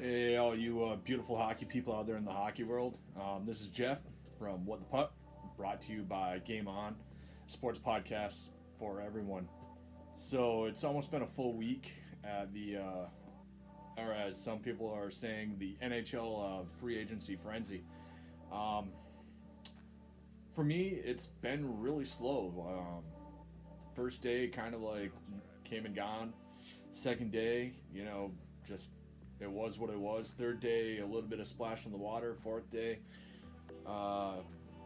Hey, all you beautiful hockey people out there in the hockey world. This is Jeff from What the Puck, brought to you by Game On, sports podcast for everyone. So it's almost been a full week at or as some people are saying, the NHL Free Agency Frenzy. Um, for me, it's been really slow. First day kind of like came and gone. Second day, just it was what it was. Third day, a little bit of splash on the water. Fourth day, a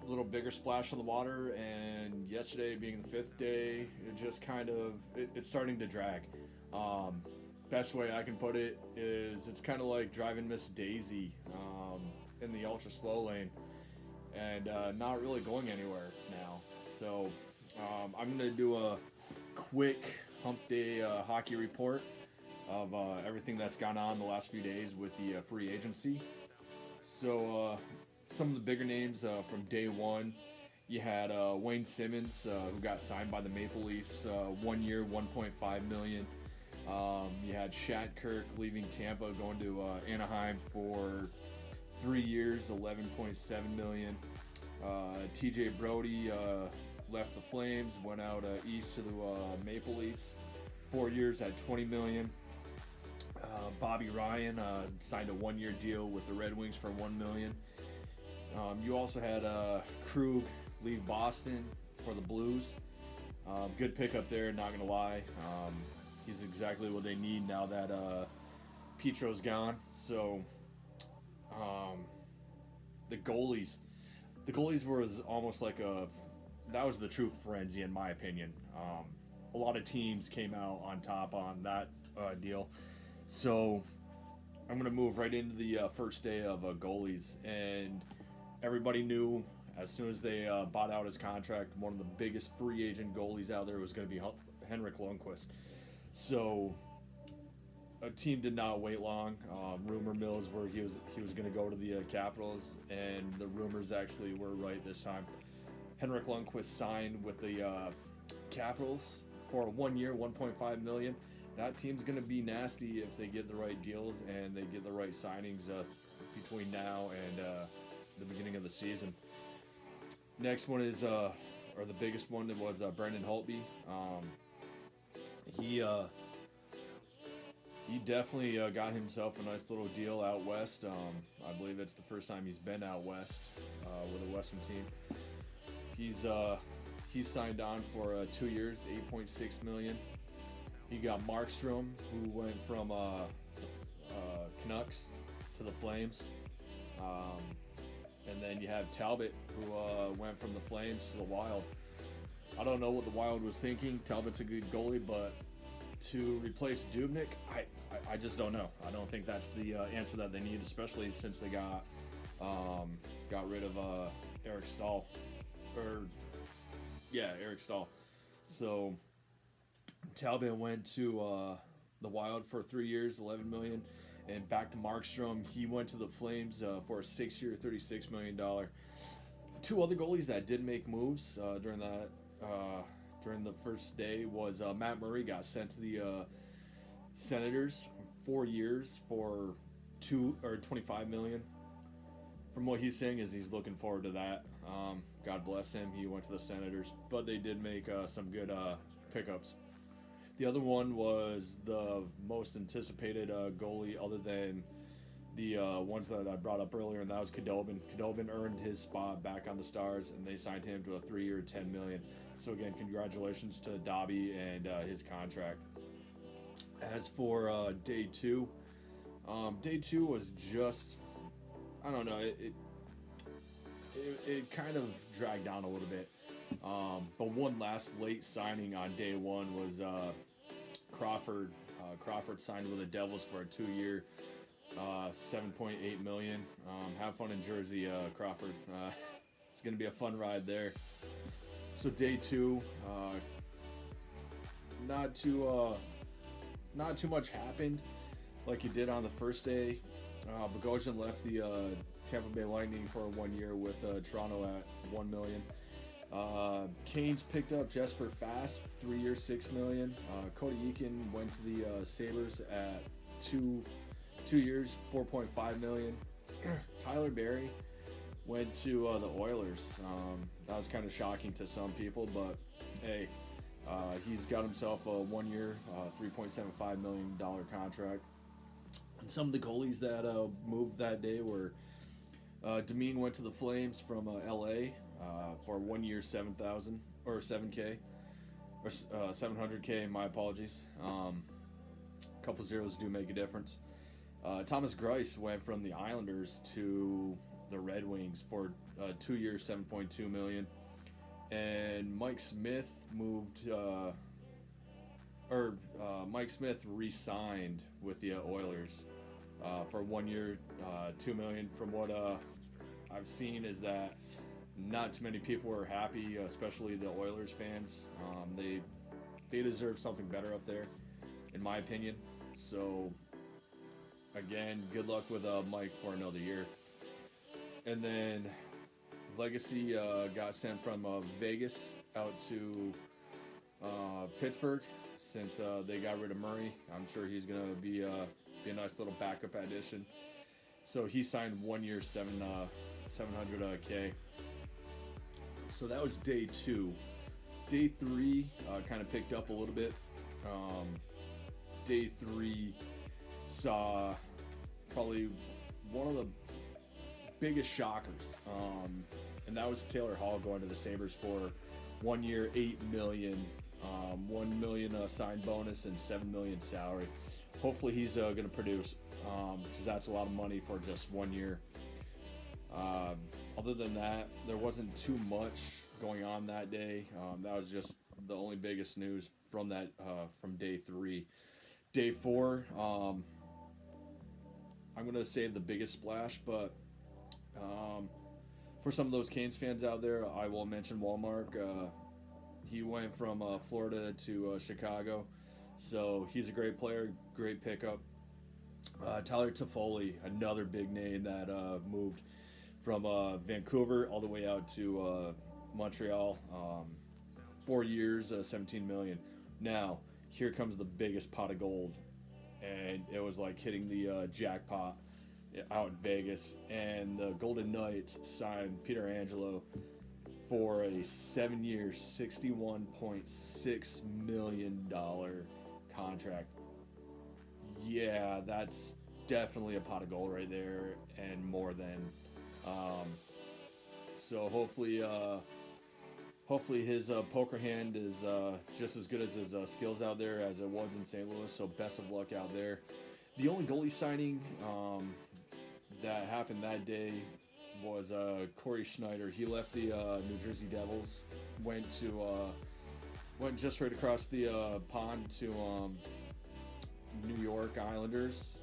little bigger splash on the water. And yesterday, being the fifth day, it just it's starting to drag. Um, Best way I can put it is it's kind of like driving Miss Daisy in the ultra slow lane and not really going anywhere now. So I'm going to do a quick Humpday hockey report of everything that's gone on the last few days with the free agency. So some of the bigger names from day one, you had Wayne Simmons, who got signed by the Maple Leafs, 1 year, 1.5 million. You had Shattenkirk leaving Tampa, going to Anaheim for 3 years, 11.7 million. TJ Brody left the Flames, went out east to the Maple Leafs, 4 years at 20 million. Bobby Ryan signed a 1 year deal with the Red Wings for 1 million. You also had Krug leave Boston for the Blues. Good pickup there, not gonna lie. He's exactly what they need now that Petro's gone. So the goalies was almost like that was the true frenzy in my opinion. A lot of teams came out on top on that deal. So I'm gonna move right into the first day of goalies, and everybody knew as soon as they bought out his contract, one of the biggest free agent goalies out there was going to be Henrik Lundqvist. So a team did not wait long. Rumor mills were he was going to go to the Capitals, and the rumors actually were right this time. Henrik Lundqvist signed with the Capitals for 1 year, 1.5 million. That team's going to be nasty if they get the right deals and they get the right signings between now and the beginning of the season. Next one is, or the biggest one, was Brendan Holtby. He definitely got himself a nice little deal out west. I believe it's the first time he's been out west with a Western team. He's signed on for 2 years, 8.6 million. You got Markstrom, who went from Canucks to the Flames. And then you have Talbot, who went from the Flames to the Wild. I don't know what the Wild was thinking. Talbot's a good goalie, but to replace Dubnyk, I just don't know. I don't think that's the answer that they need, especially since they got rid of Eric Stahl. Eric Stahl. So Talbot went to the Wild for 3 years, 11 million, and back to Markstrom. He went to the Flames for a 6 year, $36 million. Two other goalies that did make moves during the first day was Matt Murray got sent to the Senators, 4 years for 25 million. From what he's saying is he's looking forward to that. God bless him. He went to the Senators, but they did make some good pickups. The other one was the most anticipated goalie other than the ones that I brought up earlier, and that was Khudobin. Khudobin earned his spot back on the Stars, and they signed him to a 3 year, $10 million. So again, congratulations to Dobby and his contract. As for day two was just, I don't know, it kind of dragged down a little bit. But one last late signing on day one was Crawford. Crawford signed with the Devils for a 2 year, $7.8 million. Have fun in Jersey, Crawford. It's going to be a fun ride there. So day two, not too much happened like it did on the first day. Bogosian left the Tampa Bay Lightning for 1 year with Toronto at $1 million. Canes picked up Jesper Fast, 3 years, $6 million. Cody Eakin went to the Sabres at two 2 years, $4.5 million. Tyler Berry went to the Oilers. That was kind of shocking to some people, but hey, he's got himself a 1 year, $3.75 million contract. And some of the goalies that moved that day were Demeen went to the Flames from LA for 1 year, 7,000 or 7K or 700K. My apologies. A couple zeros do make a difference. Thomas Greiss went from the Islanders to the Red Wings for 2 years, $7.2 million. And Mike Smith Mike Smith re-signed with the Oilers for 1 year, $2 million. From what I've seen is that not too many people are happy, especially the Oilers fans. They deserve something better up there, in my opinion. So again, good luck with Mike for another year. And then Legacy got sent from Vegas out to Pittsburgh since they got rid of Murray. I'm sure he's going to be a nice little backup addition. So he signed 1 year, 700K. So that was day 2. Day 3 kind of picked up a little bit. Day 3 saw probably one of the biggest shockers, and that was Taylor Hall going to the Sabres for 1 year, $8 million, $1 million sign bonus, and $7 million salary. Hopefully he's going to produce, because that's a lot of money for just 1 year. Other than that, there wasn't too much going on that day. That was just the only biggest news from that from day 3. Day 4, I'm going to save the biggest splash, but for some of those Canes fans out there, I will mention Walmart. He went from Florida to Chicago, so he's a great player, great pickup. Tyler Toffoli, another big name that moved from Vancouver all the way out to Montreal. 4 years, $17 million. Now, here comes the biggest pot of gold, and it was like hitting the jackpot out in Vegas, and the Golden Knights signed Peter Angelo for a 7 year, $61.6 million contract. Yeah, that's definitely a pot of gold right there, and more than. So hopefully his poker hand is just as good as his skills out there as it was in St. Louis. So best of luck out there. The only goalie signing that happened that day was Corey Schneider. He left the New Jersey Devils, went just right across the pond to New York Islanders.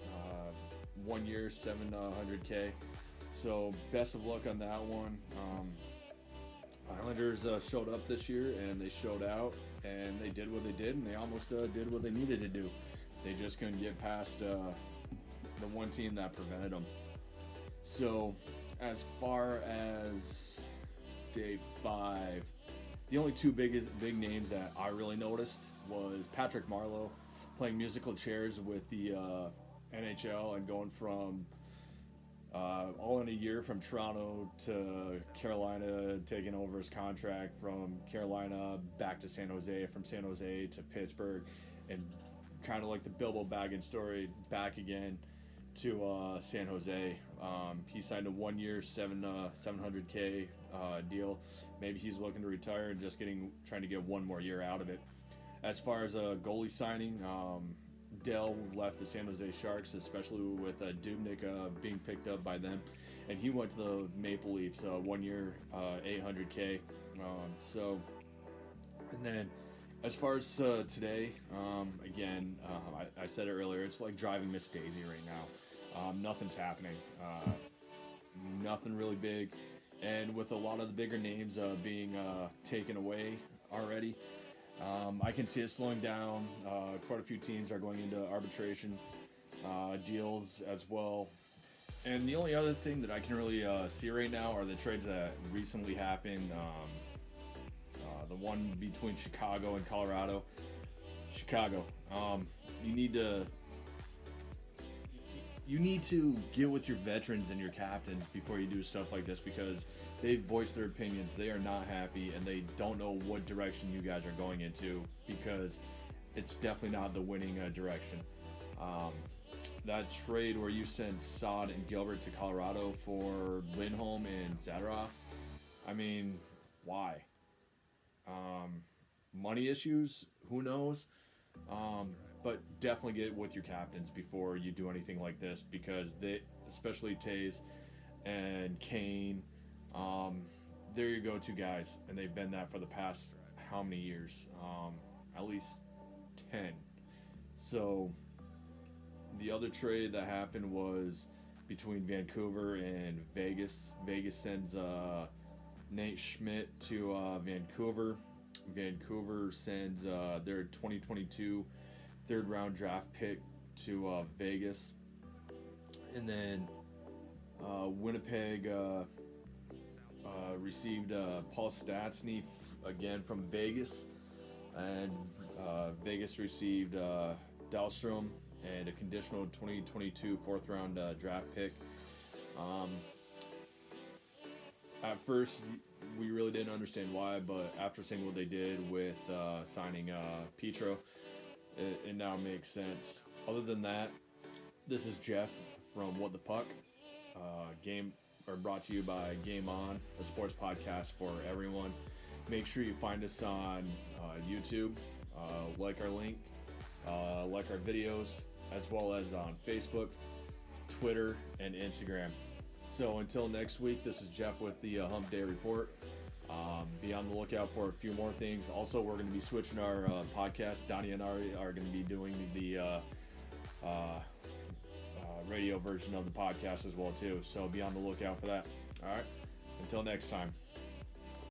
1 year, $700K. So best of luck on that one. Islanders showed up this year, and they showed out, and they did what they did, and they almost did what they needed to do. They just couldn't get past the one team that prevented them. So as far as day 5, the only two big names that I really noticed was Patrick Marleau playing musical chairs with the NHL and going from all in a year from Toronto to Carolina, taking over his contract, from Carolina back to San Jose, from San Jose to Pittsburgh, and kind of like the Bilbo Baggins story, back again to San Jose. He signed a 1 year, $700K deal. Maybe he's looking to retire and just trying to get one more year out of it. As far as a goalie signing, Dell left the San Jose Sharks, especially with Dubnyk being picked up by them, and he went to the Maple Leafs. 1 year, $800K. And then as far as today, again, I said it earlier, it's like driving Miss Daisy right now. Nothing's happening. Nothing really big. And with a lot of the bigger names being taken away already, I can see it slowing down. Quite a few teams are going into arbitration deals as well. And the only other thing that I can really see right now are the trades that recently happened. The one between Chicago and Colorado. Chicago, you need to... you need to get with your veterans and your captains before you do stuff like this, because they voice their opinions. They are not happy, and they don't know what direction you guys are going into, because it's definitely not the winning direction. That trade where you sent Sod and Gilbert to Colorado for Lindholm and Zadorov, I mean, why? Money issues? Who knows? But definitely get with your captains before you do anything like this, because they, especially Taze and Kane, they're your go-to guys, and they've been that for the past how many years? At least 10. So the other trade that happened was between Vancouver and Vegas. Vegas sends Nate Schmidt to Vancouver. Vancouver sends their 2022 third round draft pick to Vegas. And then Winnipeg received Paul Stastny again from Vegas. And Vegas received Dahlstrom and a conditional 2022 fourth round draft pick. At first, we really didn't understand why, but after seeing what they did with signing Petro, it now makes sense. Other than that, this is Jeff from What the Puck. Brought to you by Game On, a sports podcast for everyone. Make sure you find us on YouTube, like our link, like our videos, as well as on Facebook, Twitter, and Instagram. So until next week, this is Jeff with the Humpday Report. Be on the lookout for a few more things. Also, we're going to be switching our podcast. Donnie and Ari are going to be doing the radio version of the podcast as well too. So be on the lookout for that. All right. Until next time.